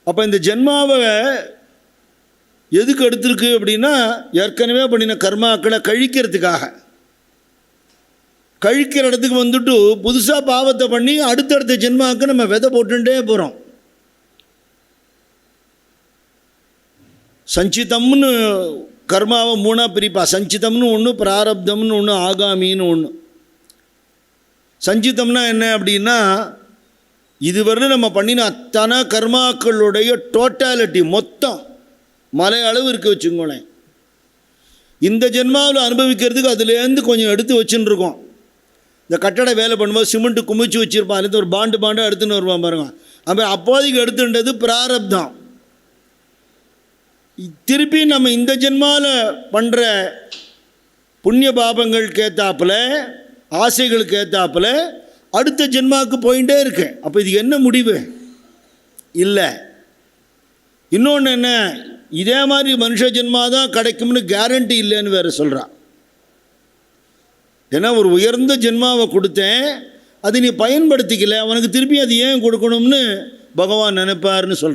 அப்போ இந்த ஜென்மாவை எதுக்கு எடுத்திருக்கு அப்படின்னா, ஏற்கனவே பண்ணின கர்மாக்களை கழிக்கிறதுக்காக. கழிக்கிற இடத்துக்கு வந்துட்டு புதுசாக பாவத்தை பண்ணி அடுத்தடுத்த ஜென்மாவுக்கு நம்ம விதை போட்டுட்டே போகிறோம். சஞ்சிதம்னு கர்மாவை மூணாக பிரிப்பா. சஞ்சிதம்னு ஒன்று, பிராரப்தம்னு ஒன்று, ஆகாமின்னு ஒன்று. சஞ்சிதம்னா என்ன அப்படின்னா, இதுவரை நம்ம பண்ணின அத்தனை கர்மாக்களுடைய டோட்டாலிட்டி மொத்தம் மலை அளவு இருக்க வச்சுக்கோங்களேன். இந்த ஜென்மாவில் அனுபவிக்கிறதுக்கு அதுலேருந்து கொஞ்சம் எடுத்து வச்சுன்னு இருக்கோம். இந்த கட்டட வேலை பண்ணும்போது சிமெண்ட்டு குமிச்சு வச்சுருப்பான், அதுலேருந்து ஒரு பாண்டாக எடுத்துன்னு வருவான் பாருங்க. அப்போ அப்போதைக்கு எடுத்துன்றது பிராரப்தம். திருப்பி நம்ம இந்த ஜென்மாவில் பண்ணுற புண்ணிய பாபங்களுக்கு ஏற்றாப்பில், ஆசைகளுக்கு ஏற்றாப்பில் அடுத்த ஜென்மாவுக்கு போயிட்டே இருக்கேன். அப்போ இது என்ன முடிவு இல்லை. இன்னொன்று என்ன, இதே மாதிரி மனுஷ ஜென்மா தான் கிடைக்கும்னு கேரண்டி இல்லைன்னு வேறு சொல்கிறான். ஏன்னா ஒரு உயர்ந்த ஜென்மாவை கொடுத்தேன், அது நீ பயன்படுத்திக்கல, அவனுக்கு திருப்பி அது ஏன் கொடுக்கணும்னு பகவான் நினைப்பார்னு சொல்கிறான்.